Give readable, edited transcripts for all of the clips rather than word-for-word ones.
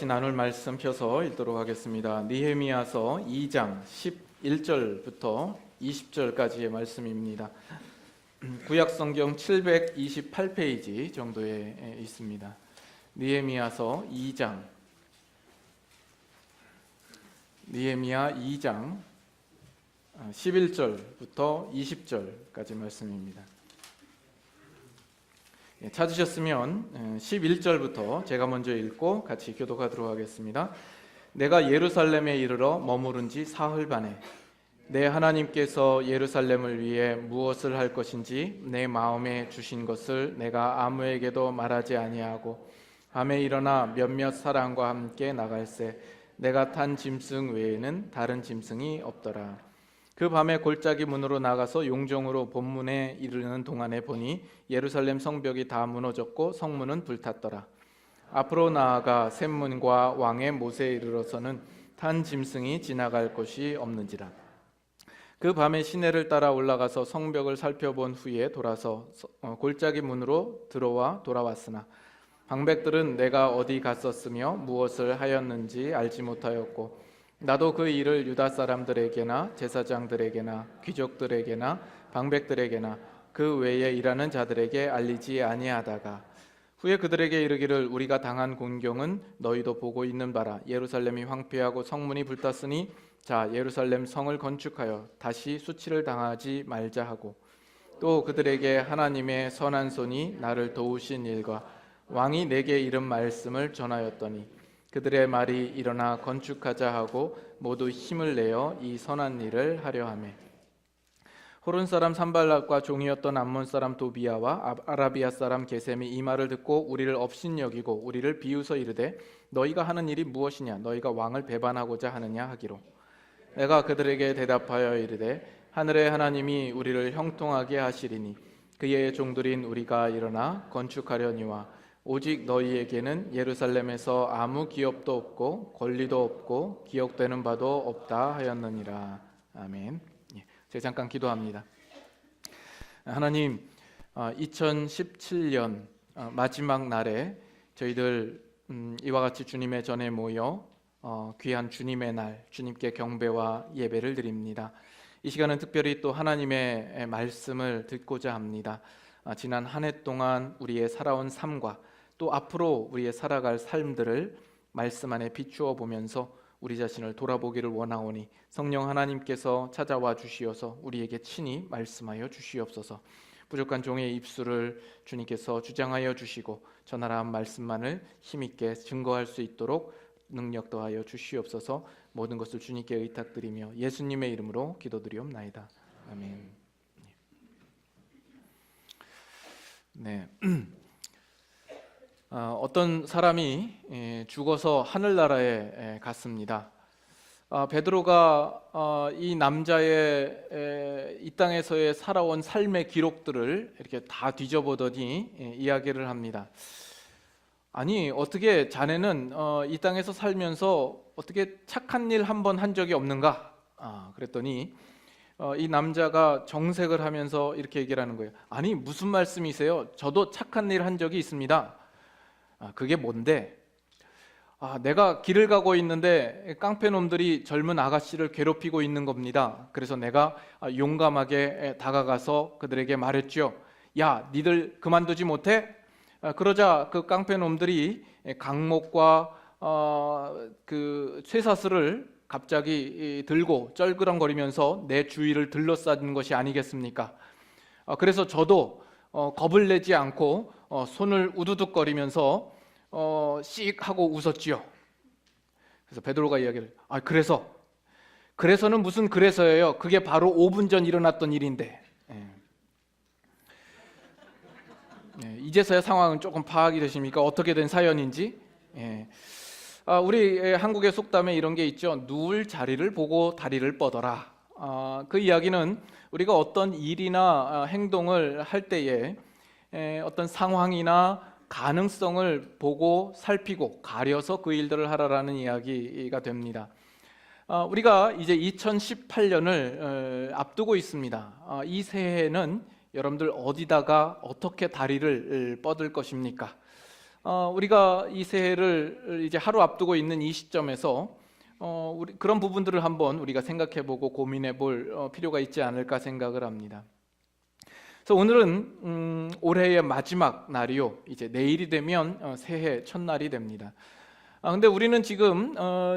같이 나눌 말씀 펴서 읽도록 하겠습니다. 느헤미야서 2장 11절부터 20절까지의 말씀입니다. 구약성경 728페이지 정도에 있습니다. 느헤미야 2장 11절부터 20절까지 말씀입니다. 찾으셨으면 11절부터 제가 먼저 읽고 같이 교독하도록 하겠습니다. 내가 예루살렘에 이르러 머무른 지 사흘 반에 내 하나님께서 예루살렘을 위해 무엇을 할 것인지 내 마음에 주신 것을 내가 아무에게도 말하지 아니하고 밤에 일어나 몇몇 사람과 함께 나갈새 내가 탄 짐승 외에는 다른 짐승이 없더라. 그 밤에 골짜기 문으로 나가서 용종으로 본문에 이르는 동안에 보니 예루살렘 성벽이 다 무너졌고 성문은 불탔더라. 앞으로 나아가 샘문과 왕의 못에 이르러서는 탄 짐승이 지나갈 곳이 없는지라. 그 밤에 시내를 따라 올라가서 성벽을 살펴본 후에 돌아서 골짜기 문으로 들어와 돌아왔으나 방백들은 내가 어디 갔었으며 무엇을 하였는지 알지 못하였고 나도 그 일을 유다 사람들에게나 제사장들에게나 귀족들에게나 방백들에게나 그 외에 일하는 자들에게 알리지 아니하다가 후에 그들에게 이르기를 우리가 당한 곤경은 너희도 보고 있는 바라. 예루살렘이 황폐하고 성문이 불탔으니 자 예루살렘 성을 건축하여 다시 수치를 당하지 말자 하고 또 그들에게 하나님의 선한 손이 나를 도우신 일과 왕이 내게 이른 말씀을 전하였더니 그들의 말이 일어나 건축하자 하고 모두 힘을 내어 이 선한 일을 하려 하매 호른 사람 산발락과 종이었던 암몬 사람 도비야와 아라비아 사람 게셈이 이 말을 듣고 우리를 업신여기고 우리를 비웃어 이르되 너희가 하는 일이 무엇이냐 너희가 왕을 배반하고자 하느냐 하기로 내가 그들에게 대답하여 이르되 하늘의 하나님이 우리를 형통하게 하시리니 그의 종들인 우리가 일어나 건축하려니와 오직 너희에게는 예루살렘에서 아무 기업도 없고 권리도 없고 기억되는 바도 없다 하였느니라. 아멘. 제가 잠깐 기도합니다. 하나님, 2017년 마지막 날에 저희들 이와 같이 주님의 전에 모여 귀한 주님의 날, 주님께 경배와 예배를 드립니다. 이 시간은 특별히 또 하나님의 말씀을 듣고자 합니다. 지난 한 해 동안 우리의 살아온 삶과 또 앞으로 우리의 살아갈 삶들을 말씀 안에 비추어 보면서 우리 자신을 돌아보기를 원하오니 성령 하나님께서 찾아와 주시어서 우리에게 친히 말씀하여 주시옵소서. 부족한 종의 입술을 주님께서 주장하여 주시고 전하라한 말씀만을 힘있게 증거할 수 있도록 능력 더하여 주시옵소서. 모든 것을 주님께 의탁드리며 예수님의 이름으로 기도드리옵나이다. 아멘. 네. 어떤 사람이 죽어서 하늘나라에 갔습니다. 베드로가 이 남자의 이 땅에서의 살아온 삶의 기록들을 이렇게 다 뒤져보더니 이야기를 합니다. 아니 어떻게 자네는 이 땅에서 살면서 어떻게 착한 일 한 번 한 적이 없는가? 그랬더니 이 남자가 정색을 하면서 이렇게 얘기를 하는 거예요. 아니 무슨 말씀이세요? 저도 착한 일 한 적이 있습니다. 그게 뭔데? 내가 길을 가고 있는데 깡패놈들이 젊은 아가씨를 괴롭히고 있는 겁니다. 그래서 내가 용감하게 다가가서 그들에게 말했죠. 야, 니들 그만두지 못해? 그러자 그 깡패놈들이 강목과 그 쇠사슬을 갑자기 들고 쩔그렁거리면서 내 주위를 둘러싸는 것이 아니겠습니까? 그래서 저도 겁을 내지 않고 손을 우두둑거리면서 씩 하고 웃었지요. 그래서 베드로가 이야기를 그래서는 무슨 그래서예요. 그게 바로 5분 전 일어났던 일인데. 이제서야 상황은 조금 파악이 되십니까? 어떻게 된 사연인지. 우리 한국의 속담에 이런 게 있죠. 누울 자리를 보고 다리를 뻗어라. 그 이야기는 우리가 어떤 일이나 행동을 할 때에 어떤 상황이나 가능성을 보고 살피고 가려서 그 일들을 하라라는 이야기가 됩니다. 우리가 이제 2018년을 앞두고 있습니다. 이 새해에는 여러분들 어디다가 어떻게 다리를 뻗을 것입니까? 우리가 이 새해를 이제 하루 앞두고 있는 이 시점에서 우리 그런 부분들을 한번 우리가 생각해보고 고민해볼 필요가 있지 않을까 생각을 합니다. 그래서 오늘은 올해의 마지막 날이요. 이제 내일이 되면 새해 첫날이 됩니다. 근데 우리는 지금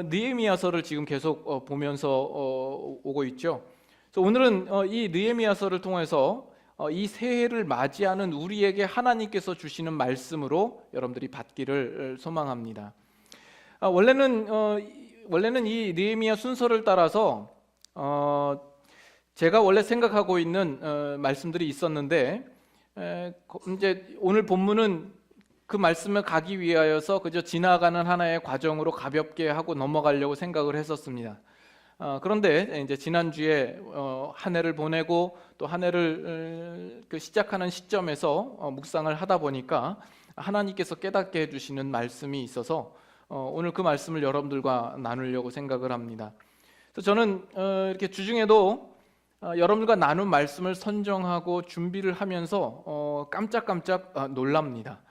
느헤미야서를 지금 계속 보면서 오고 있죠. 그래서 오늘은 이 느헤미야서를 통해서 이 새해를 맞이하는 우리에게 하나님께서 주시는 말씀으로 여러분들이 받기를 소망합니다. 원래는 이 느헤미야 순서를 따라서 제가 원래 생각하고 있는 말씀들이 있었는데 이제 오늘 본문은 그 말씀을 가기 위하여서 그저 지나가는 하나의 과정으로 가볍게 하고 넘어가려고 생각을 했었습니다. 그런데 이제 지난주에 한 해를 보내고 또 한 해를 시작하는 시점에서 묵상을 하다 보니까 하나님께서 깨닫게 해주시는 말씀이 있어서 오늘 그 말씀을 여러분들과 나누려고 생각을 합니다. 그래서 저는 이렇게 주중에도 여러분들과 나눈 말씀을 선정하고 준비를 하면서 깜짝깜짝 놀랍니다.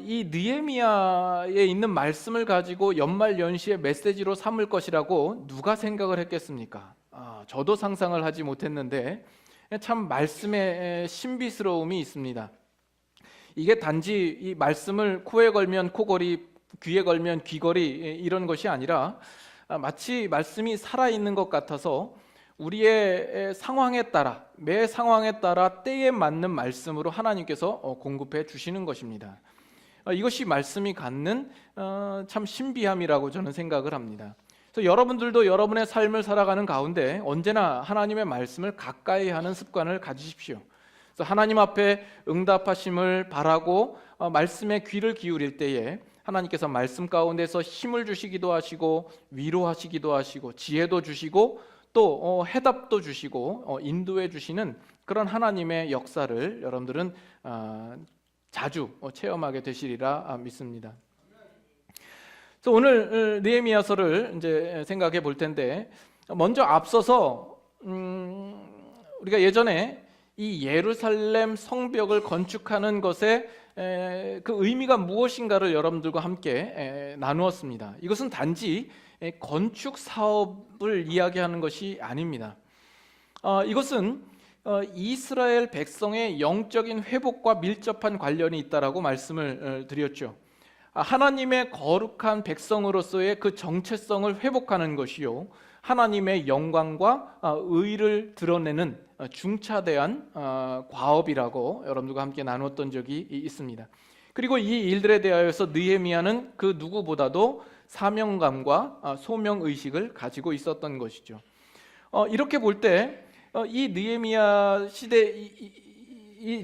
이 느헤미야에 있는 말씀을 가지고 연말 연시의 메시지로 삼을 것이라고 누가 생각을 했겠습니까? 저도 상상을 하지 못했는데 참 말씀의 신비스러움이 있습니다. 이게 단지 이 말씀을 코에 걸면 코걸이, 귀에 걸면 귀걸이 이런 것이 아니라 마치 말씀이 살아있는 것 같아서 우리의 상황에 따라, 매 상황에 따라 때에 맞는 말씀으로 하나님께서 공급해 주시는 것입니다. 이것이 말씀이 갖는 참 신비함이라고 저는 생각을 합니다. 그래서 여러분들도 여러분의 삶을 살아가는 가운데 언제나 하나님의 말씀을 가까이 하는 습관을 가지십시오. 그래서 하나님 앞에 응답하심을 바라고 말씀에 귀를 기울일 때에 하나님께서 말씀 가운데서 힘을 주시기도 하시고 위로하시기도 하시고 지혜도 주시고 또 해답도 주시고 인도해 주시는 그런 하나님의 역사를 여러분들은 자주 체험하게 되시리라 믿습니다. 그래서 오늘 느헤미야서를 이제 생각해 볼 텐데 먼저 앞서서 우리가 예전에 이 예루살렘 성벽을 건축하는 것의 그 의미가 무엇인가를 여러분들과 함께 나누었습니다. 이것은 단지 건축 사업을 이야기하는 것이 아닙니다. 이것은 이스라엘 백성의 영적인 회복과 밀접한 관련이 있다라고 말씀을 드렸죠. 하나님의 거룩한 백성으로서의 그 정체성을 회복하는 것이요, 하나님의 영광과 의를 드러내는 중차대한 과업이라고 여러분들과 함께 나눴던 적이 있습니다. 그리고 이 일들에 대하여서 느헤미야는 그 누구보다도 사명감과 소명의식을 가지고 있었던 것이죠. 이렇게 볼 때 이 느헤미야 시대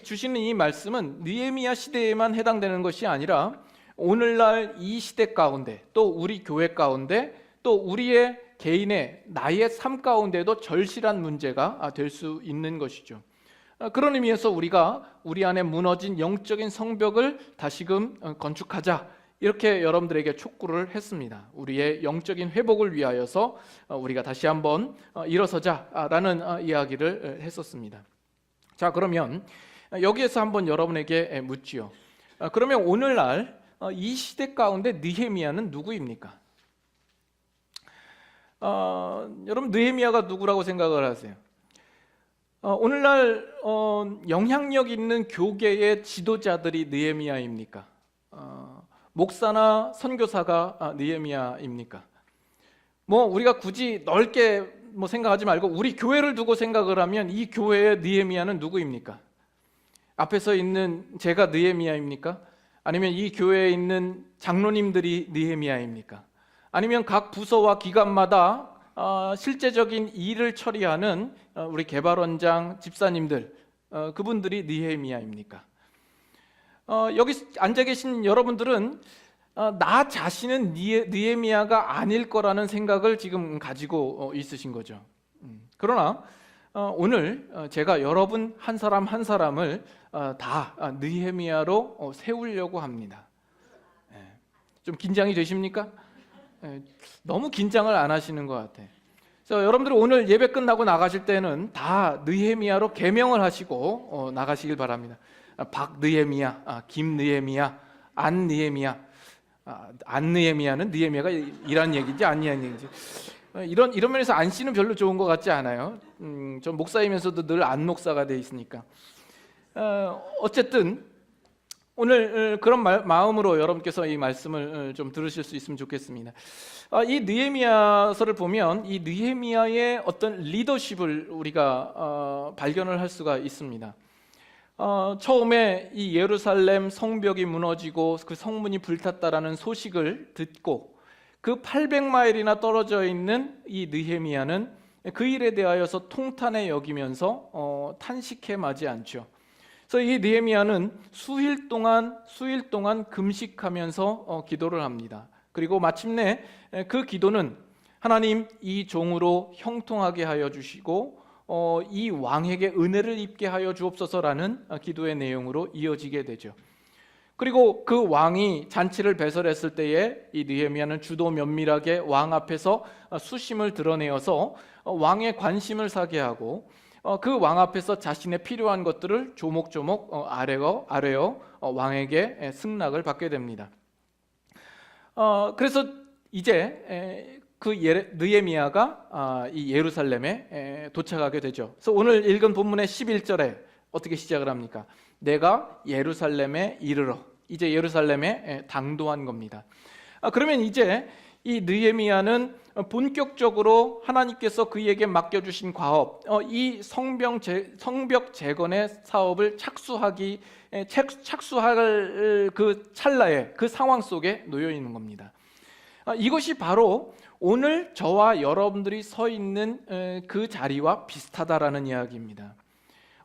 주시는 이 말씀은 느헤미야 시대에만 해당되는 것이 아니라 오늘날 이 시대 가운데 또 우리 교회 가운데 또 우리의 개인의 나의 삶 가운데도 절실한 문제가 될 수 있는 것이죠. 그런 의미에서 우리가 우리 안에 무너진 영적인 성벽을 다시금 건축하자, 이렇게 여러분들에게 촉구를 했습니다. 우리의 영적인 회복을 위하여서 우리가 다시 한번 일어서자라는 이야기를 했었습니다. 자, 그러면 여기에서 한번 여러분에게 묻지요. 그러면 오늘날 이 시대 가운데 느헤미야는 누구입니까? 여러분, 느헤미야가 누구라고 생각을 하세요? 오늘날 영향력 있는 교계의 지도자들이 느헤미야입니까? 목사나 선교사가 느헤미야입니까? 우리가 굳이 넓게 생각하지 말고 우리 교회를 두고 생각을 하면 이 교회의 느헤미야는 누구입니까? 앞에서 있는 제가 느헤미야입니까? 아니면 이 교회에 있는 장로님들이 느헤미야입니까? 아니면 각 부서와 기관마다 실제적인 일을 처리하는 우리 개발원장, 집사님들, 그분들이 느헤미야입니까? 여기 앉아 계신 여러분들은 나 자신은 느헤미야가 아닐 거라는 생각을 지금 가지고 있으신 거죠. 그러나 오늘 제가 여러분 한 사람 한 사람을 다 느헤미야로 세우려고 합니다. 좀 긴장이 되십니까? 너무 긴장을 안 하시는 것 같아요. 그래서 여러분들 오늘 예배 끝나고 나가실 때는 다 느헤미야로 개명을 하시고 나가시길 바랍니다. 박 느헤미야, 김 느헤미야, 안 느헤미야. 안 느헤미야는 느헤미야가 이란 얘기인지 아니란 얘기인지 이런 면에서 안 씨는 별로 좋은 것 같지 않아요. 전 목사이면서도 늘 안 목사가 돼 있으니까. 어쨌든 오늘 그런 마음으로 여러분께서 이 말씀을 좀 들으실 수 있으면 좋겠습니다. 이 느헤미야서를 보면 이 느헤미야의 어떤 리더십을 우리가 발견을 할 수가 있습니다. 처음에 이 예루살렘 성벽이 무너지고 그 성문이 불탔다라는 소식을 듣고 그 800마일이나 떨어져 있는 이 느헤미야는 그 일에 대하여서 통탄에 여기면서 탄식해 마지 않죠. 그래서 이 느헤미야는 수일 동안 금식하면서 기도를 합니다. 그리고 마침내 그 기도는 하나님 이 종으로 형통하게 하여 주시고 이 왕에게 은혜를 입게 하여 주옵소서라는 기도의 내용으로 이어지게 되죠. 그리고 그 왕이 잔치를 배설했을 때에 이 느헤미야는 주도 면밀하게 왕 앞에서 수심을 드러내어서 왕의 관심을 사게 하고 그 왕 앞에서 자신의 필요한 것들을 조목조목 아뢰어 왕에게 승낙을 받게 됩니다. 그래서 이제 그 느헤미야가 이 예루살렘에 도착하게 되죠. 그래서 오늘 읽은 본문의 11절에 어떻게 시작을 합니까? 내가 예루살렘에 이르러, 이제 예루살렘에 당도한 겁니다. 그러면 이제 이 느헤미야는 본격적으로 하나님께서 그에게 맡겨주신 과업, 이 성벽 재건의 사업을 착수할 그 찰나에 그 상황 속에 놓여 있는 겁니다. 이것이 바로 오늘 저와 여러분들이 서 있는 그 자리와 비슷하다라는 이야기입니다.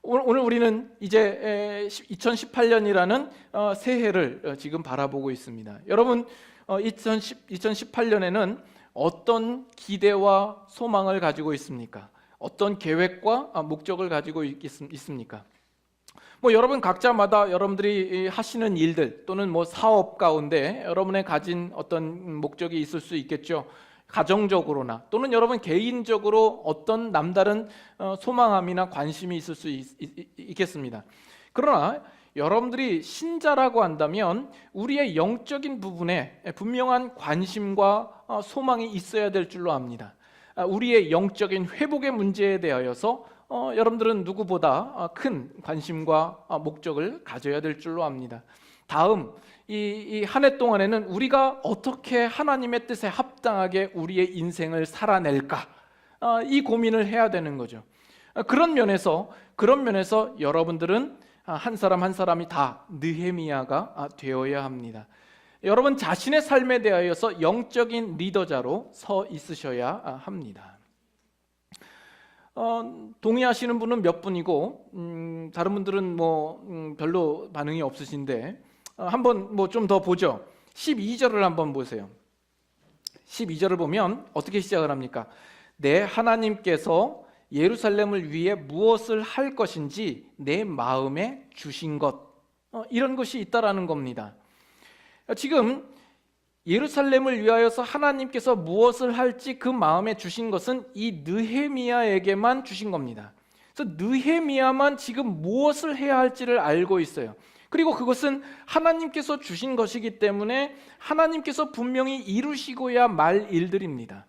오늘 우리는 이제 2018년이라는 새해를 지금 바라보고 있습니다. 여러분 2018년에는 어떤 기대와 소망을 가지고 있습니까? 어떤 계획과 목적을 가지고 있습니까? 여러분 각자마다 여러분들이 하시는 일들 또는 사업 가운데 여러분의 가진 어떤 목적이 있을 수 있겠죠. 가정적으로나 또는 여러분 개인적으로 어떤 남다른 소망함이나 관심이 있을 수 있겠습니다. 그러나 여러분들이 신자라고 한다면 우리의 영적인 부분에 분명한 관심과 소망이 있어야 될 줄로 압니다. 우리의 영적인 회복의 문제에 대하여서 여러분들은 누구보다 큰 관심과 목적을 가져야 될 줄로 압니다. 다음 이 한 해 동안에는 우리가 어떻게 하나님의 뜻에 합당하게 우리의 인생을 살아낼까, 이 고민을 해야 되는 거죠. 그런 면에서 여러분들은 한 사람 한 사람이 다 느헤미야가 되어야 합니다. 여러분 자신의 삶에 대하여서 영적인 리더자로 서 있으셔야 합니다. 동의하시는 분은 몇 분이고 다른 분들은 별로 반응이 없으신데 한번 좀 더 보죠. 12절을 한번 보세요. 12절을 보면 어떻게 시작을 합니까? 내 하나님께서 예루살렘을 위해 무엇을 할 것인지 내 마음에 주신 것, 이런 것이 있다라는 겁니다. 지금 예루살렘을 위하여서 하나님께서 무엇을 할지 그 마음에 주신 것은 이 느헤미야에게만 주신 겁니다. 그래서 느헤미야만 지금 무엇을 해야 할지를 알고 있어요. 그리고 그것은 하나님께서 주신 것이기 때문에 하나님께서 분명히 이루시고야 말 일들입니다.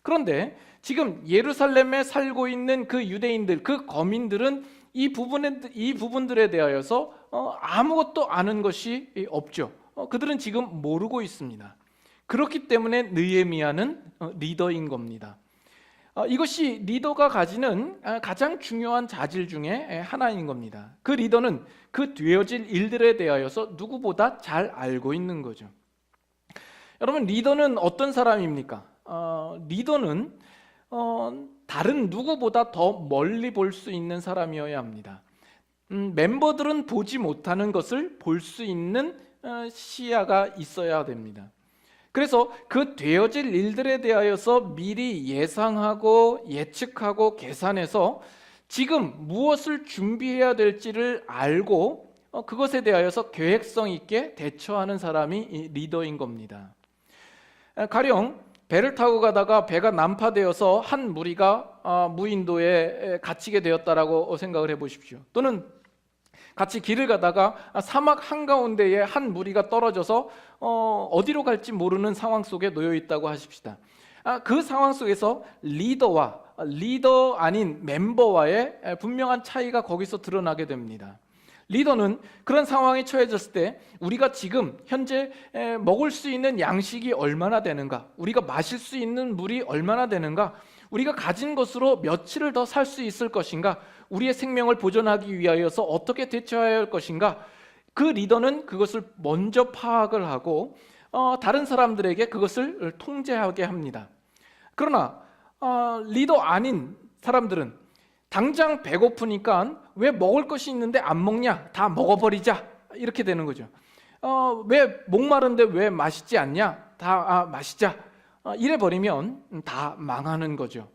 그런데 지금 예루살렘에 살고 있는 그 유대인들, 그 거민들은 이 부분들에 대하여서 아무것도 아는 것이 없죠. 그들은 지금 모르고 있습니다. 그렇기 때문에 느헤미야는 리더인 겁니다. 이것이 리더가 가지는 가장 중요한 자질 중에 하나인 겁니다. 그 리더는 그 되어질 일들에 대하여서 누구보다 잘 알고 있는 거죠. 여러분 리더는 어떤 사람입니까? 리더는 다른 누구보다 더 멀리 볼 수 있는 사람이어야 합니다. 멤버들은 보지 못하는 것을 볼 수 있는 시야가 있어야 됩니다. 그래서 그 되어질 일들에 대하여서 미리 예상하고 예측하고 계산해서 지금 무엇을 준비해야 될지를 알고 그것에 대하여서 계획성 있게 대처하는 사람이 이 리더인 겁니다. 가령 배를 타고 가다가 배가 난파되어서 한 무리가 무인도에 갇히게 되었다라고 생각을 해보십시오. 또는 같이 길을 가다가 사막 한가운데에 한 무리가 떨어져서 어디로 갈지 모르는 상황 속에 놓여 있다고 하십시다. 그 상황 속에서 리더와 리더 아닌 멤버와의 분명한 차이가 거기서 드러나게 됩니다. 리더는 그런 상황에 처해졌을 때 우리가 지금 현재 먹을 수 있는 양식이 얼마나 되는가, 우리가 마실 수 있는 물이 얼마나 되는가, 우리가 가진 것으로 며칠을 더 살 수 있을 것인가, 우리의 생명을 보존하기 위하여서 어떻게 대처해야 할 것인가, 그 리더는 그것을 먼저 파악을 하고 다른 사람들에게 그것을 통제하게 합니다. 그러나 리더 아닌 사람들은 당장 배고프니까 왜 먹을 것이 있는데 안 먹냐, 다 먹어버리자, 이렇게 되는 거죠. 왜 목마른데 왜 맛있지 않냐, 다 마시자, 이래 버리면 다 망하는 거죠.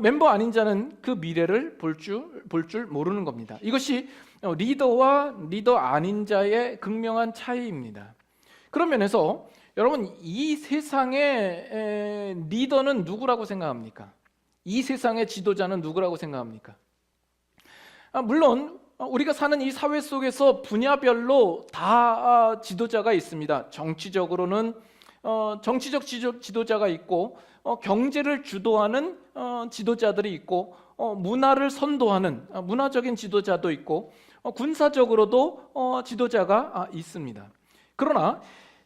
멤버 아닌 자는 그 미래를 볼 줄 모르는 겁니다. 이것이 리더와 리더 아닌 자의 극명한 차이입니다. 그런 면에서 여러분, 이 세상의 리더는 누구라고 생각합니까? 이 세상의 지도자는 누구라고 생각합니까? 물론 우리가 사는 이 사회 속에서 분야별로 다 지도자가 있습니다. 정치적으로는 정치적 지도자가 있고, 경제를 주도하는 지도자들이 있고, 문화를 선도하는 문화적인 지도자도 있고, 군사적으로도 지도자가 있습니다. 그러나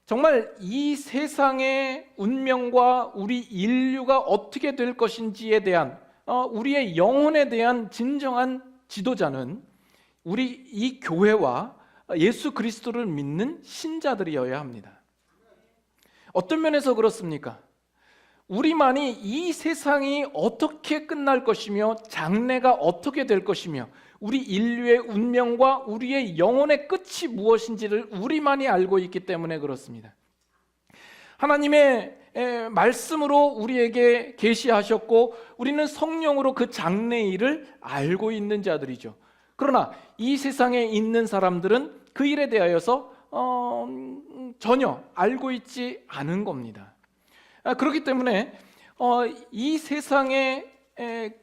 정말 이 세상의 운명과 우리 인류가 어떻게 될 것인지에 대한 우리의 영혼에 대한 진정한 지도자는 우리 이 교회와 예수 그리스도를 믿는 신자들이어야 합니다. 어떤 면에서 그렇습니까? 우리만이 이 세상이 어떻게 끝날 것이며 장래가 어떻게 될 것이며 우리 인류의 운명과 우리의 영혼의 끝이 무엇인지를 우리만이 알고 있기 때문에 그렇습니다. 하나님의 말씀으로 우리에게 계시하셨고 우리는 성령으로 그 장래일을 알고 있는 자들이죠. 그러나 이 세상에 있는 사람들은 그 일에 대하여서 전혀 알고 있지 않은 겁니다. 그렇기 때문에 이 세상의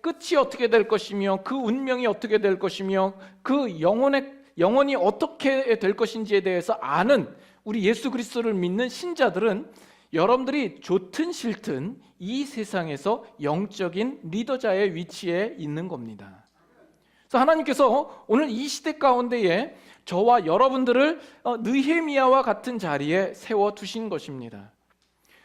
끝이 어떻게 될 것이며 그 운명이 어떻게 될 것이며 그 영혼이 어떻게 될 것인지에 대해서 아는 우리 예수 그리스도를 믿는 신자들은 여러분들이 좋든 싫든 이 세상에서 영적인 리더자의 위치에 있는 겁니다. 그래서 하나님께서 오늘 이 시대 가운데에 저와 여러분들을 느헤미야와 같은 자리에 세워두신 것입니다.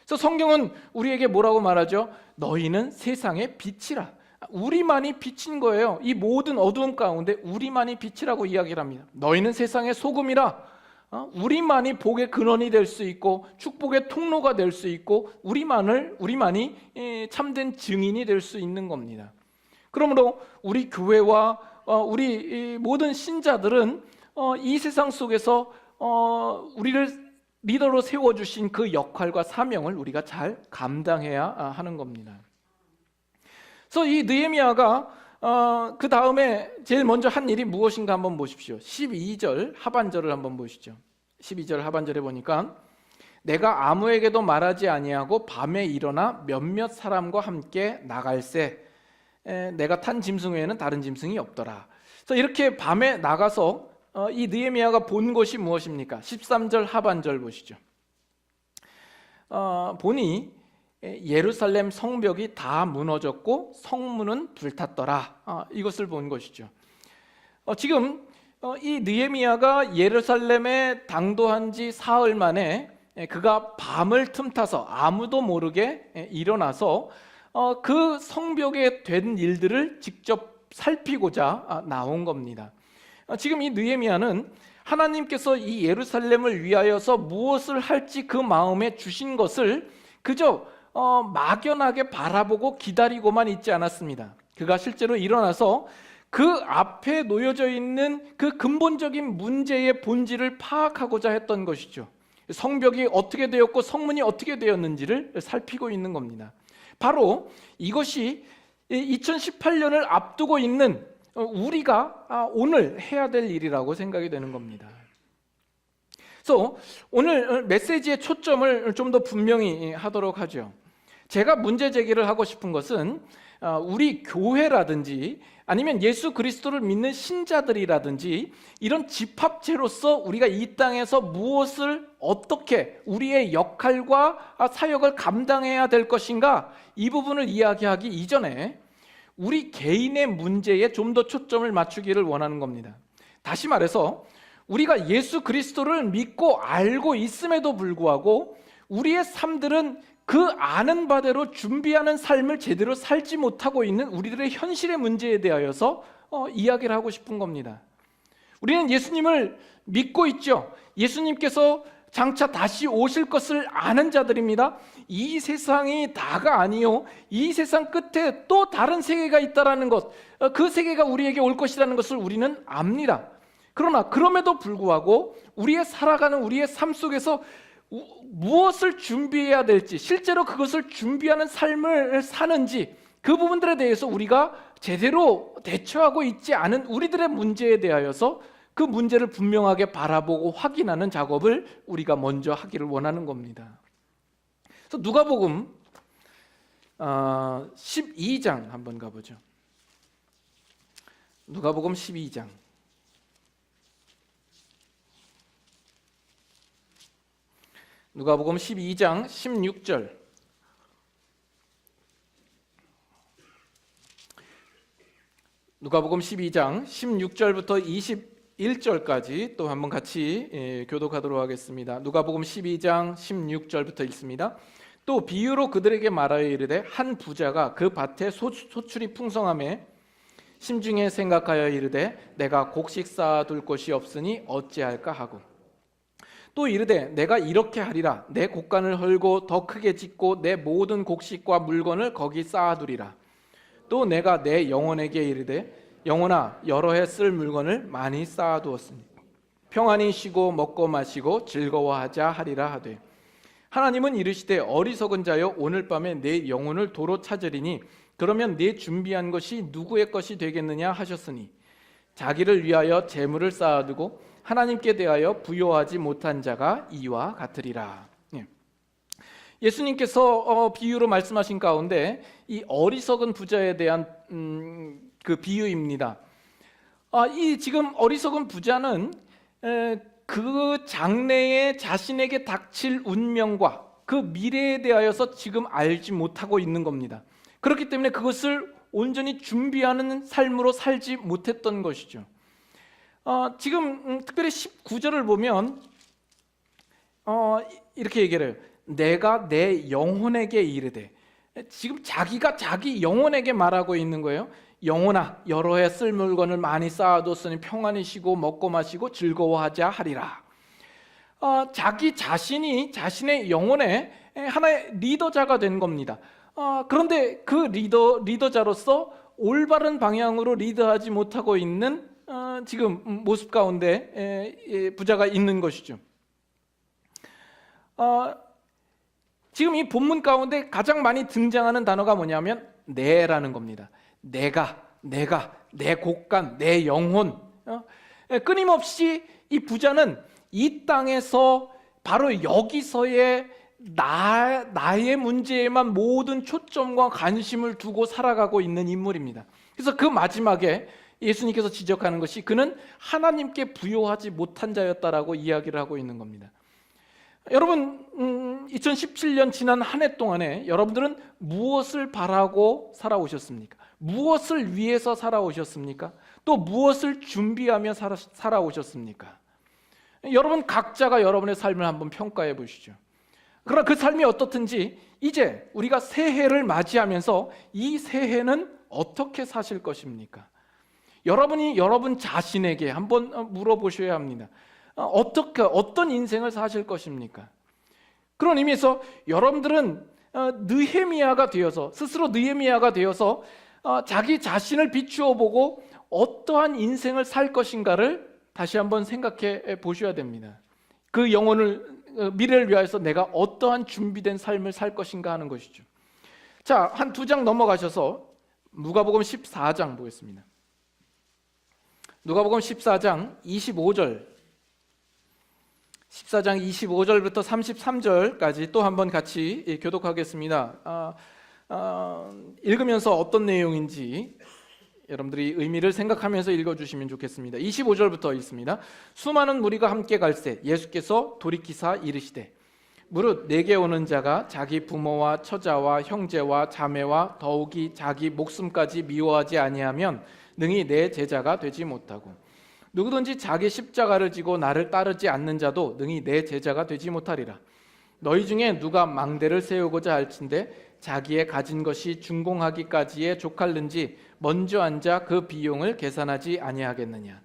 그래서 성경은 우리에게 뭐라고 말하죠? 너희는 세상의 빛이라. 우리만이 빛인 거예요. 이 모든 어두움 가운데 우리만이 빛이라고 이야기를 합니다. 너희는 세상의 소금이라. 우리만이 복의 근원이 될 수 있고 축복의 통로가 될 수 있고 우리만이 참된 증인이 될 수 있는 겁니다. 그러므로 우리 교회와 우리 모든 신자들은 이 세상 속에서 우리를 리더로 세워주신 그 역할과 사명을 우리가 잘 감당해야 하는 겁니다. 그래서 이 느헤미야가 그 다음에 제일 먼저 한 일이 무엇인가 한번 보십시오. 12절 하반절을 한번 보시죠. 12절 하반절에 보니까 내가 아무에게도 말하지 아니하고 밤에 일어나 몇몇 사람과 함께 나갈새 내가 탄 짐승 외에는 다른 짐승이 없더라. 그래서 이렇게 밤에 나가서 이 느헤미야가 본 것이 무엇입니까? 13절 하반절 보시죠. 보니 예루살렘 성벽이 다 무너졌고 성문은 불탔더라. 이것을 본 것이죠. 지금 이 느헤미야가 예루살렘에 당도한 지 사흘 만에 그가 밤을 틈타서 아무도 모르게 일어나서 그 성벽에 된 일들을 직접 살피고자 나온 겁니다. 지금 이 느헤미야는 하나님께서 이 예루살렘을 위하여서 무엇을 할지 그 마음에 주신 것을 그저 막연하게 바라보고 기다리고만 있지 않았습니다. 그가 실제로 일어나서 그 앞에 놓여져 있는 그 근본적인 문제의 본질을 파악하고자 했던 것이죠. 성벽이 어떻게 되었고 성문이 어떻게 되었는지를 살피고 있는 겁니다. 바로 이것이 2018년을 앞두고 있는 우리가 오늘 해야 될 일이라고 생각이 되는 겁니다. 그래서 오늘 메시지의 초점을 좀 더 분명히 하도록 하죠. 제가 문제 제기를 하고 싶은 것은 우리 교회라든지 아니면 예수 그리스도를 믿는 신자들이라든지 이런 집합체로서 우리가 이 땅에서 무엇을 어떻게 우리의 역할과 사역을 감당해야 될 것인가, 이 부분을 이야기하기 이전에 우리 개인의 문제에 좀 더 초점을 맞추기를 원하는 겁니다. 다시 말해서 우리가 예수 그리스도를 믿고 알고 있음에도 불구하고 우리의 삶들은 그 아는 바대로 준비하는 삶을 제대로 살지 못하고 있는 우리들의 현실의 문제에 대하여서 이야기를 하고 싶은 겁니다. 우리는 예수님을 믿고 있죠. 예수님께서 장차 다시 오실 것을 아는 자들입니다. 이 세상이 다가 아니요, 이 세상 끝에 또 다른 세계가 있다라는 것, 그 세계가 우리에게 올 것이라는 것을 우리는 압니다. 그러나 그럼에도 불구하고 우리의 살아가는 우리의 삶 속에서 무엇을 준비해야 될지, 실제로 그것을 준비하는 삶을 사는지, 그 부분들에 대해서 우리가 제대로 대처하고 있지 않은 우리들의 문제에 대하여서 그 문제를 분명하게 바라보고 확인하는 작업을 우리가 먼저 하기를 원하는 겁니다. 그래서 누가복음 12장 한번 가보죠. 누가복음 12장. 누가복음 12장 16절. 누가복음 12장 16절부터 21절까지 또 한번 같이 교독하도록 하겠습니다. 누가복음 12장 16절부터 읽습니다. 또 비유로 그들에게 말하여 이르되 한 부자가 그 밭에 소출이 풍성하매 심중에 생각하여 이르되 내가 곡식 쌓아둘 곳이 없으니 어찌할까 하고, 또 이르되 내가 이렇게 하리라, 내 곡간을 헐고 더 크게 짓고 내 모든 곡식과 물건을 거기 쌓아두리라. 또 내가 내 영혼에게 이르되 영혼아, 여러 해 쓸 물건을 많이 쌓아두었으니 평안히 쉬고 먹고 마시고 즐거워하자 하리라 하되, 하나님은 이르시되 어리석은 자여, 오늘 밤에 내 영혼을 도로 찾으리니 그러면 네 준비한 것이 누구의 것이 되겠느냐 하셨으니 자기를 위하여 재물을 쌓아두고 하나님께 대하여 부요하지 못한 자가 이와 같으리라. 예수님께서 비유로 말씀하신 가운데 이 어리석은 부자에 대한 그 비유입니다. 이 지금 어리석은 부자는 그 장래에 자신에게 닥칠 운명과 그 미래에 대하여서 지금 알지 못하고 있는 겁니다. 그렇기 때문에 그것을 온전히 준비하는 삶으로 살지 못했던 것이죠. 지금 특별히 19절을 보면 이렇게 얘기를 해요. 내가 내 영혼에게 이르되, 지금 자기가 자기 영혼에게 말하고 있는 거예요. 영혼아, 여러 해 쓸 물건을 많이 쌓아뒀으니 평안히 쉬고 먹고 마시고 즐거워하자 하리라. 자기 자신이 자신의 영혼의 하나의 리더자가 된 겁니다. 그런데 그 리더자로서 올바른 방향으로 리드하지 못하고 있는 지금 모습 가운데 부자가 있는 것이죠. 지금 이 본문 가운데 가장 많이 등장하는 단어가 뭐냐면 내라는 겁니다. 내가, 내 곡간, 내 영혼. 끊임없이 이 부자는 이 땅에서 바로 여기서의 나의 문제에만 모든 초점과 관심을 두고 살아가고 있는 인물입니다. 그래서 그 마지막에 예수님께서 지적하는 것이 그는 하나님께 부요하지 못한 자였다라고 이야기를 하고 있는 겁니다. 여러분, 2017년 지난 한 해 동안에 여러분들은 무엇을 바라고 살아오셨습니까? 무엇을 위해서 살아오셨습니까? 또 무엇을 준비하며 살아오셨습니까? 여러분 각자가 여러분의 삶을 한번 평가해 보시죠. 그러나 그 삶이 어떻든지 이제 우리가 새해를 맞이하면서 이 새해는 어떻게 사실 것입니까? 여러분이 여러분 자신에게 한번 물어보셔야 합니다. 어떤 인생을 사실 것입니까? 그런 의미에서 여러분들은 느헤미야가 되어서, 스스로 느헤미야가 되어서 자기 자신을 비추어 보고 어떠한 인생을 살 것인가를 다시 한번 생각해 보셔야 됩니다. 그 영혼을, 미래를 위하여서 내가 어떠한 준비된 삶을 살 것인가 하는 것이죠. 자, 한 두 장 넘어가셔서 누가복음 14장 보겠습니다. 누가복음 14장 25절, 14장 25절부터 33절까지 또 한번 같이 교독하겠습니다. 읽으면서 어떤 내용인지 여러분들이 의미를 생각하면서 읽어주시면 좋겠습니다. 25절부터 읽습니다. 수많은 무리가 함께 갈새 예수께서 돌이키사 이르시되 무릇 내게 오는 자가 자기 부모와 처자와 형제와 자매와 더욱이 자기 목숨까지 미워하지 아니하면 능히 내 제자가 되지 못하고 누구든지 자기 십자가를 지고 나를 따르지 않는 자도 능히 내 제자가 되지 못하리라. 너희 중에 누가 망대를 세우고자 할진대 자기의 가진 것이 준공하기까지에 족할는지 먼저 앉아 그 비용을 계산하지 아니하겠느냐.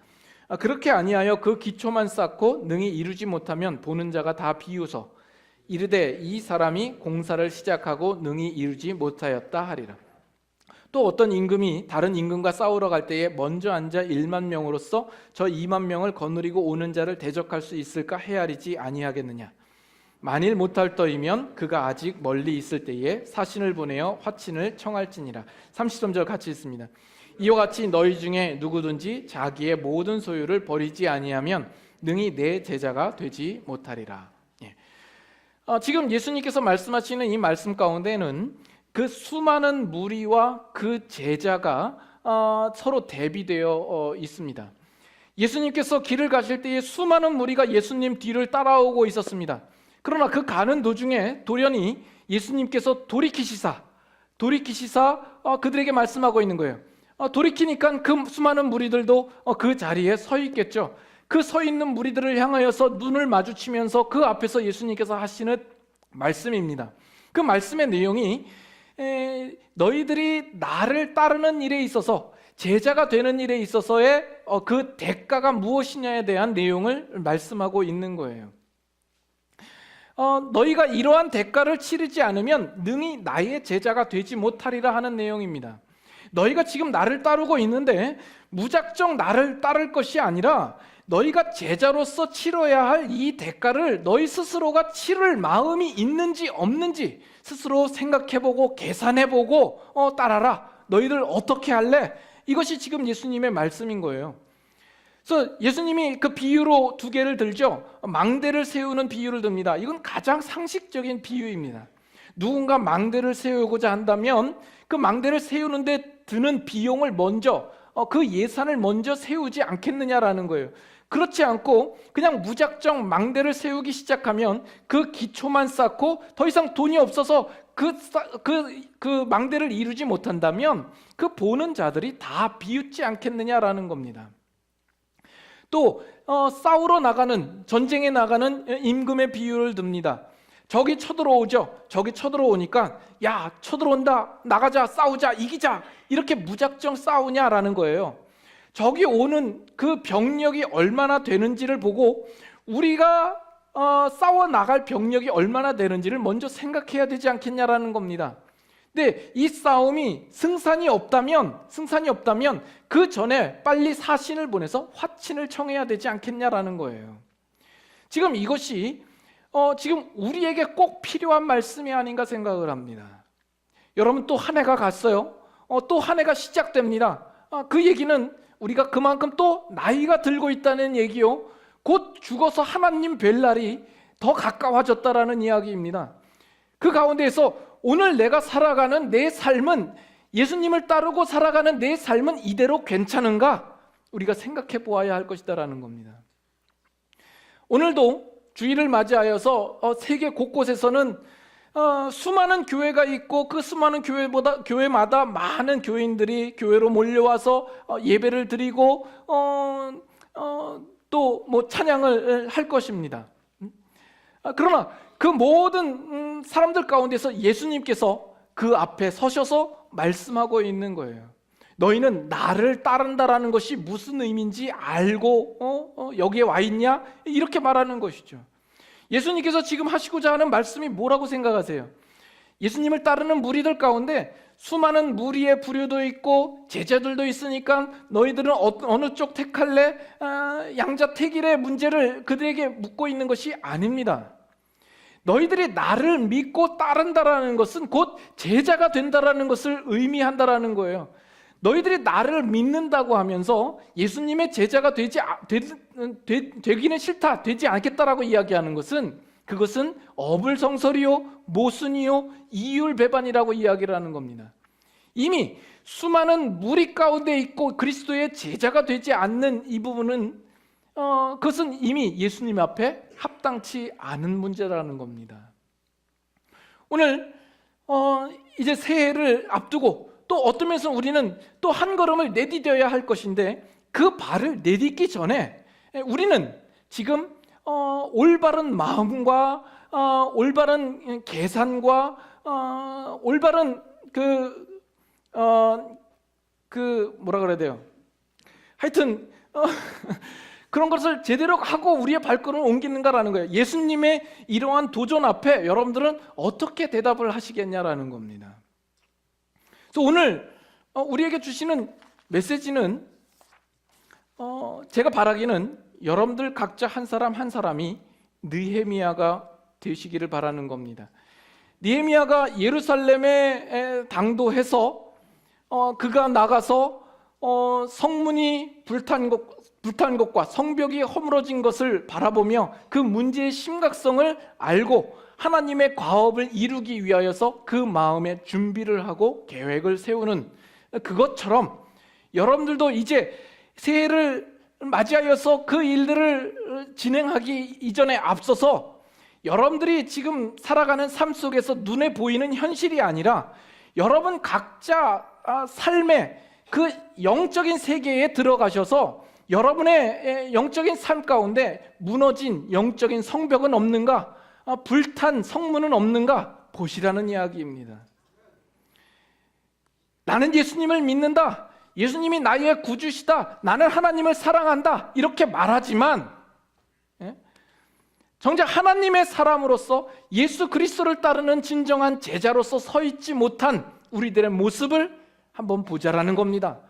그렇게 아니하여 그 기초만 쌓고 능히 이루지 못하면 보는 자가 다 비웃어 이르되 이 사람이 공사를 시작하고 능히 이루지 못하였다 하리라. 또 어떤 임금이 다른 임금과 싸우러 갈 때에 먼저 앉아 1만 명으로서 저 2만 명을 거느리고 오는 자를 대적할 수 있을까 헤아리지 아니하겠느냐. 만일 못할 터이면 그가 아직 멀리 있을 때에 사신을 보내어 화친을 청할지니라. 33절 같이 읽습니다. 이와 같이 너희 중에 누구든지 자기의 모든 소유를 버리지 아니하면 능히 내 제자가 되지 못하리라. 지금 예수님께서 말씀하시는 이 말씀 가운데는 그 수많은 무리와 그 제자가 서로 대비되어 있습니다. 예수님께서 길을 가실 때에 수많은 무리가 예수님 뒤를 따라오고 있었습니다. 그러나 그 가는 도중에 돌연히 예수님께서 돌이키시사 그들에게 말씀하고 있는 거예요. 돌이키니까 그 수많은 무리들도 그 자리에 서 있겠죠. 그 서 있는 무리들을 향하여서 눈을 마주치면서 그 앞에서 예수님께서 하시는 말씀입니다. 그 말씀의 내용이 너희들이 나를 따르는 일에 있어서 제자가 되는 일에 있어서의 그 대가가 무엇이냐에 대한 내용을 말씀하고 있는 거예요. 너희가 이러한 대가를 치르지 않으면 능히 나의 제자가 되지 못하리라 하는 내용입니다. 너희가 지금 나를 따르고 있는데 무작정 나를 따를 것이 아니라 너희가 제자로서 치러야 할 이 대가를 너희 스스로가 치를 마음이 있는지 없는지 스스로 생각해보고 계산해보고 따라라. 너희들 어떻게 할래? 이것이 지금 예수님의 말씀인 거예요. 그래서 예수님이 그 비유로 두 개를 들죠. 망대를 세우는 비유를 듭니다. 이건 가장 상식적인 비유입니다. 누군가 망대를 세우고자 한다면 그 망대를 세우는데 드는 비용을 먼저 그 예산을 먼저 세우지 않겠느냐라는 거예요. 그렇지 않고 그냥 무작정 망대를 세우기 시작하면 그 기초만 쌓고 더 이상 돈이 없어서 그 망대를 이루지 못한다면 그 보는 자들이 다 비웃지 않겠느냐라는 겁니다. 또 싸우러 나가는, 전쟁에 나가는 임금의 비유를 듭니다. 적이 쳐들어오죠. 적이 쳐들어오니까 야, 쳐들어온다, 나가자, 싸우자, 이기자, 이렇게 무작정 싸우냐라는 거예요. 적이 오는 그 병력이 얼마나 되는지를 보고 우리가 싸워 나갈 병력이 얼마나 되는지를 먼저 생각해야 되지 않겠냐라는 겁니다. 근데 이 싸움이 승산이 없다면 그 전에 빨리 사신을 보내서 화친을 청해야 되지 않겠냐라는 거예요. 지금 이것이 지금 우리에게 꼭 필요한 말씀이 아닌가 생각을 합니다. 여러분, 또 한 해가 갔어요. 또 한 해가 시작됩니다. 그 얘기는 우리가 그만큼 또 나이가 들고 있다는 얘기요, 곧 죽어서 하나님 뵐 날이 더 가까워졌다라는 이야기입니다. 그 가운데에서 오늘 내가 살아가는 내 삶은, 예수님을 따르고 살아가는 내 삶은 이대로 괜찮은가? 우리가 생각해 보아야 할 것이다라는 겁니다. 오늘도 주일을 맞이하여서 세계 곳곳에서는 수많은 교회가 있고 그 수많은 교회마다 많은 교인들이 교회로 몰려와서 예배를 드리고 또 뭐 찬양을 할 것입니다. 그러나 그 모든 사람들 가운데서 예수님께서 그 앞에 서셔서 말씀하고 있는 거예요. 너희는 나를 따른다라는 것이 무슨 의미인지 알고 여기에 와 있냐? 이렇게 말하는 것이죠. 예수님께서 지금 하시고자 하는 말씀이 뭐라고 생각하세요? 예수님을 따르는 무리들 가운데 수많은 무리의 부류도 있고 제자들도 있으니까 너희들은 어느 쪽 택할래? 양자택일의 문제를 그들에게 묻고 있는 것이 아닙니다. 너희들이 나를 믿고 따른다라는 것은 곧 제자가 된다라는 것을 의미한다라는 거예요. 너희들이 나를 믿는다고 하면서 예수님의 제자가 되기는 싫다, 되지 않겠다라고 이야기하는 것은, 그것은 어불성설이요, 모순이요, 이율배반이라고 이야기를 하는 겁니다. 이미 수많은 무리 가운데 있고 그리스도의 제자가 되지 않는 이 부분은 그것은 이미 예수님 앞에 합당치 않은 문제라는 겁니다. 오늘 이제 새해를 앞두고 또 어떤 면에서 우리는 또 한 걸음을 내디뎌야 할 것인데 그 발을 내딛기 전에 우리는 지금 올바른 마음과 올바른 계산과 올바른 뭐라 그래야 돼요? 하여튼 그런 것을 제대로 하고 우리의 발걸음을 옮기는가라는 거예요. 예수님의 이러한 도전 앞에 여러분들은 어떻게 대답을 하시겠냐라는 겁니다. 그래서 오늘 우리에게 주시는 메시지는 제가 바라기는 여러분들 각자 한 사람 한 사람이 느헤미야가 되시기를 바라는 겁니다. 느헤미야가 예루살렘에 당도해서 그가 나가서 성문이 불탄 것과 성벽이 허물어진 것을 바라보며 그 문제의 심각성을 알고 하나님의 과업을 이루기 위하여서 그 마음에 준비를 하고 계획을 세우는 그것처럼 여러분들도 이제 새해를 맞이하여서 그 일들을 진행하기 이전에 앞서서 여러분들이 지금 살아가는 삶 속에서 눈에 보이는 현실이 아니라 여러분 각자 삶의 그 영적인 세계에 들어가셔서 여러분의 영적인 삶 가운데 무너진 영적인 성벽은 없는가, 불탄 성문은 없는가 보시라는 이야기입니다. 나는 예수님을 믿는다, 예수님이 나의 구주시다, 나는 하나님을 사랑한다 이렇게 말하지만 정작 하나님의 사람으로서 예수 그리스도를 따르는 진정한 제자로서 서 있지 못한 우리들의 모습을 한번 보자라는 겁니다.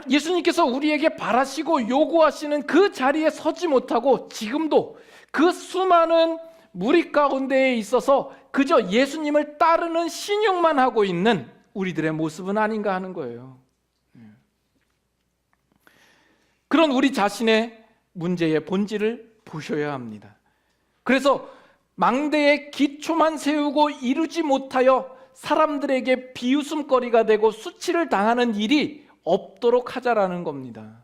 예수님께서 우리에게 바라시고 요구하시는 그 자리에 서지 못하고 지금도 그 수많은 무리 가운데에 있어서 그저 예수님을 따르는 신용만 하고 있는 우리들의 모습은 아닌가 하는 거예요. 그런 우리 자신의 문제의 본질을 보셔야 합니다. 그래서 망대의 기초만 세우고 이루지 못하여 사람들에게 비웃음거리가 되고 수치를 당하는 일이 없도록 하자라는 겁니다.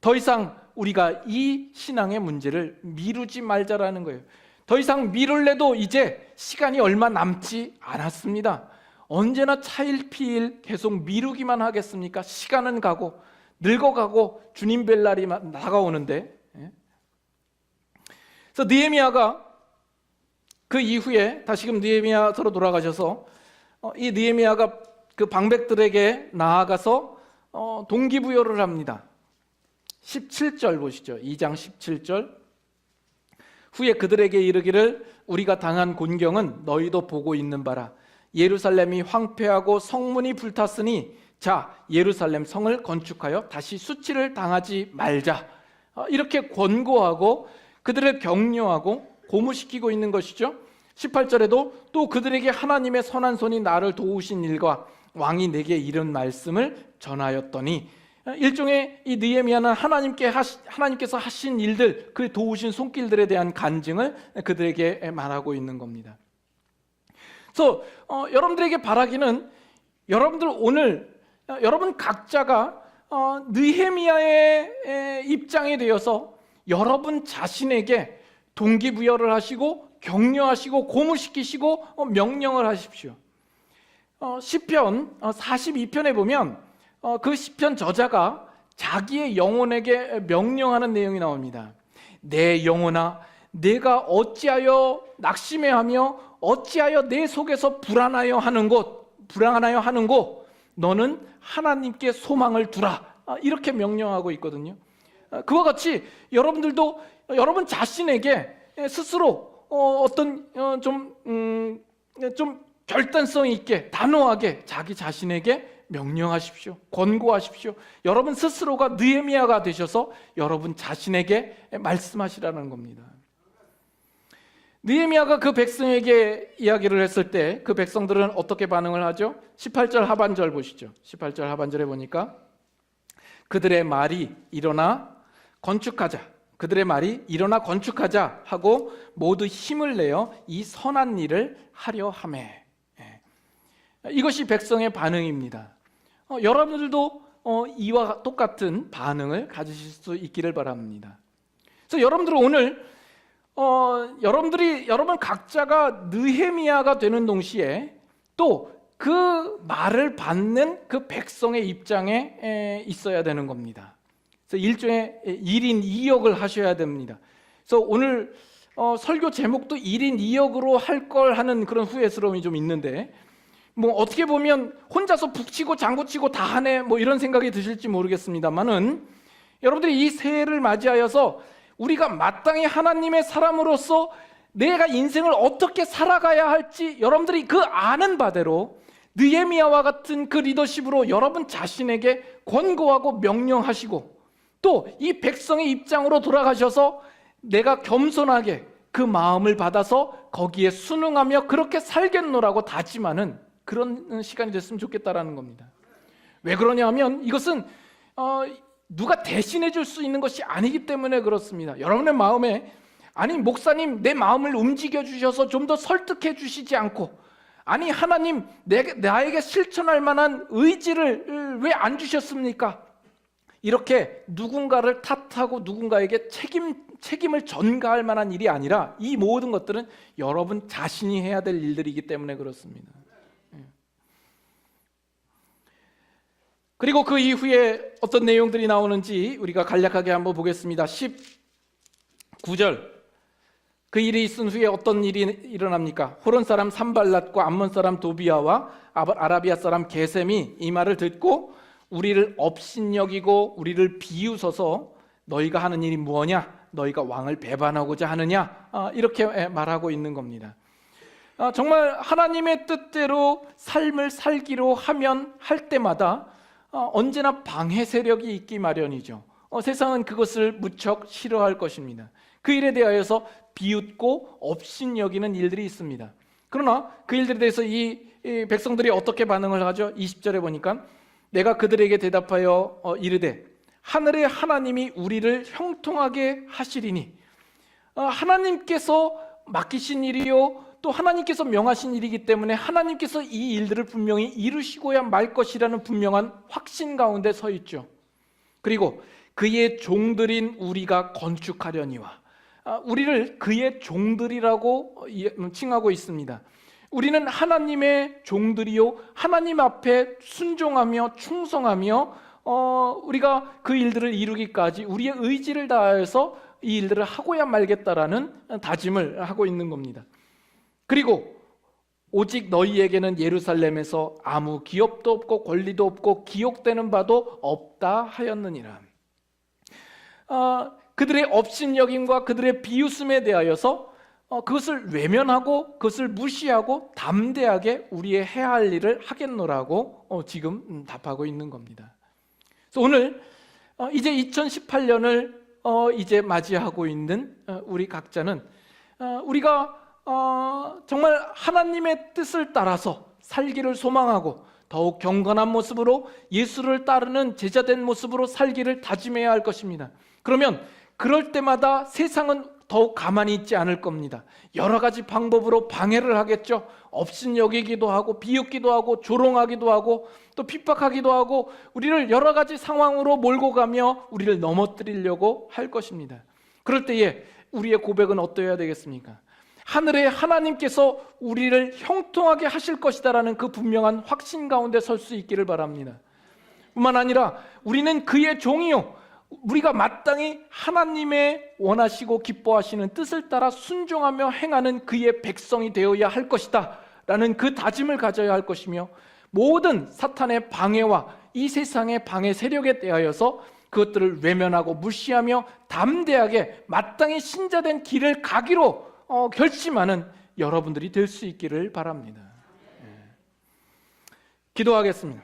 더 이상 우리가 이 신앙의 문제를 미루지 말자라는 거예요. 더 이상 미룰래도 이제 시간이 얼마 남지 않았습니다. 언제나 차일피일 계속 미루기만 하겠습니까? 시간은 가고 늙어가고 주님 뵐 날이 다가오는데, 그래서 느헤미야가 그 이후에 다시금 느헤미야서로 돌아가셔서 이 느헤미야가 그 방백들에게 나아가서 동기부여를 합니다. 17절 보시죠. 2장 17절. 후에 그들에게 이르기를 우리가 당한 곤경은 너희도 보고 있는 바라. 예루살렘이 황폐하고 성문이 불탔으니 자 예루살렘 성을 건축하여 다시 수치를 당하지 말자. 이렇게 권고하고 그들을 격려하고 고무시키고 있는 것이죠. 18절에도 또 그들에게 하나님의 선한 손이 나를 도우신 일과 왕이 내게 이른 말씀을 전하였더니, 일종의 이 느헤미야는 하나님께서 하신 일들, 그 도우신 손길들에 대한 간증을 그들에게 말하고 있는 겁니다. 그래서 여러분들에게 바라기는 여러분들 오늘 여러분 각자가 느헤미야의 입장에 되어서 여러분 자신에게 동기부여를 하시고 격려하시고 고무시키시고 명령을 하십시오. 시편 42편에 보면 그 시편 저자가 자기의 영혼에게 명령하는 내용이 나옵니다. 내 영혼아 내가 어찌하여 낙심해하며 어찌하여 내 속에서 불안하여 하는 곳 너는 하나님께 소망을 두라. 이렇게 명령하고 있거든요. 그와 같이 여러분들도 여러분 자신에게 스스로 어떤 좀 결단성 있게 단호하게 자기 자신에게 명령하십시오. 권고하십시오. 여러분 스스로가 느헤미야가 되셔서 여러분 자신에게 말씀하시라는 겁니다. 느헤미야가 그 백성에게 이야기를 했을 때 그 백성들은 어떻게 반응을 하죠? 18절 하반절 보시죠. 18절 하반절에 보니까 그들의 말이 일어나 건축하자. 그들의 말이 일어나 건축하자 하고 모두 힘을 내어 이 선한 일을 하려 하매. 이것이 백성의 반응입니다. 여러분들도 이와 똑같은 반응을 가지실 수 있기를 바랍니다. 그래서 여러분들은 오늘 여러분 각자가 느헤미야가 되는 동시에 또 그 말을 받는 그 백성의 입장에 있어야 되는 겁니다. 그래서 일종의 1인 2역을 하셔야 됩니다. 그래서 오늘 설교 제목도 1인 2역으로 할 걸 하는 그런 후회스러움이 좀 있는데, 뭐 어떻게 보면 혼자서 북치고 장구치고 다 하네 뭐 이런 생각이 드실지 모르겠습니다만은, 여러분들이 이 새해를 맞이하여서 우리가 마땅히 하나님의 사람으로서 내가 인생을 어떻게 살아가야 할지 여러분들이 그 아는 바대로 느헤미야와 같은 그 리더십으로 여러분 자신에게 권고하고 명령하시고, 또 이 백성의 입장으로 돌아가셔서 내가 겸손하게 그 마음을 받아서 거기에 순응하며 그렇게 살겠노라고 다짐하는 그런 시간이 됐으면 좋겠다라는 겁니다. 왜 그러냐 하면 이것은 누가 대신해 줄 수 있는 것이 아니기 때문에 그렇습니다. 여러분의 마음에, 아니 목사님 내 마음을 움직여 주셔서 좀 더 설득해 주시지 않고, 아니 하나님 나에게 실천할 만한 의지를 왜 안 주셨습니까? 이렇게 누군가를 탓하고 누군가에게 책임을 전가할 만한 일이 아니라, 이 모든 것들은 여러분 자신이 해야 될 일들이기 때문에 그렇습니다. 그리고 그 이후에 어떤 내용들이 나오는지 우리가 간략하게 한번 보겠습니다. 19절, 그 일이 있은 후에 어떤 일이 일어납니까? 호론 사람 산발랏과 암몬 사람 도비아와 아라비아 사람 게셈이 이 말을 듣고 우리를 업신여기고 우리를 비웃어서 너희가 하는 일이 무엇냐? 너희가 왕을 배반하고자 하느냐? 이렇게 말하고 있는 겁니다. 정말 하나님의 뜻대로 삶을 살기로 하면 할 때마다 언제나 방해 세력이 있기 마련이죠. 세상은 그것을 무척 싫어할 것입니다. 그 일에 대하여서 비웃고 업신여기는 일들이 있습니다. 그러나 그 일들에 대해서 이 백성들이 어떻게 반응을 하죠? 20절에 보니까 내가 그들에게 대답하여 이르되 하늘의 하나님이 우리를 형통하게 하시리니, 하나님께서 맡기신 일이요 또 하나님께서 명하신 일이기 때문에 하나님께서 이 일들을 분명히 이루시고야 말 것이라는 분명한 확신 가운데 서 있죠. 그리고 그의 종들인 우리가 건축하려니와, 우리를 그의 종들이라고 칭하고 있습니다. 우리는 하나님의 종들이요 하나님 앞에 순종하며 충성하며 우리가 그 일들을 이루기까지 우리의 의지를 다해서 이 일들을 하고야 말겠다라는 다짐을 하고 있는 겁니다. 그리고 오직 너희에게는 예루살렘에서 아무 기업도 없고 권리도 없고 기억되는 바도 없다 하였느니라. 그들의 업신여김과 그들의 비웃음에 대하여서 그것을 외면하고 그것을 무시하고 담대하게 우리의 해야 할 일을 하겠노라고 지금 답하고 있는 겁니다. 그래서 오늘 이제 2018년을 이제 맞이하고 있는 우리 각자는 우리가 정말 하나님의 뜻을 따라서 살기를 소망하고 더욱 경건한 모습으로 예수를 따르는 제자된 모습으로 살기를 다짐해야 할 것입니다. 그러면 그럴 때마다 세상은 더욱 가만히 있지 않을 겁니다. 여러 가지 방법으로 방해를 하겠죠. 업신여기기도 하고 비웃기도 하고 조롱하기도 하고 또 핍박하기도 하고 우리를 여러 가지 상황으로 몰고 가며 우리를 넘어뜨리려고 할 것입니다. 그럴 때에 우리의 고백은 어떠해야 되겠습니까? 하늘의 하나님께서 우리를 형통하게 하실 것이다라는 그 분명한 확신 가운데 설 수 있기를 바랍니다. 뿐만 아니라 우리는 그의 종이요, 우리가 마땅히 하나님의 원하시고 기뻐하시는 뜻을 따라 순종하며 행하는 그의 백성이 되어야 할 것이다 라는 그 다짐을 가져야 할 것이며, 모든 사탄의 방해와 이 세상의 방해 세력에 대하여서 그것들을 외면하고 무시하며 담대하게 마땅히 신자된 길을 가기로 결심하는 여러분들이 될 수 있기를 바랍니다. 기도하겠습니다.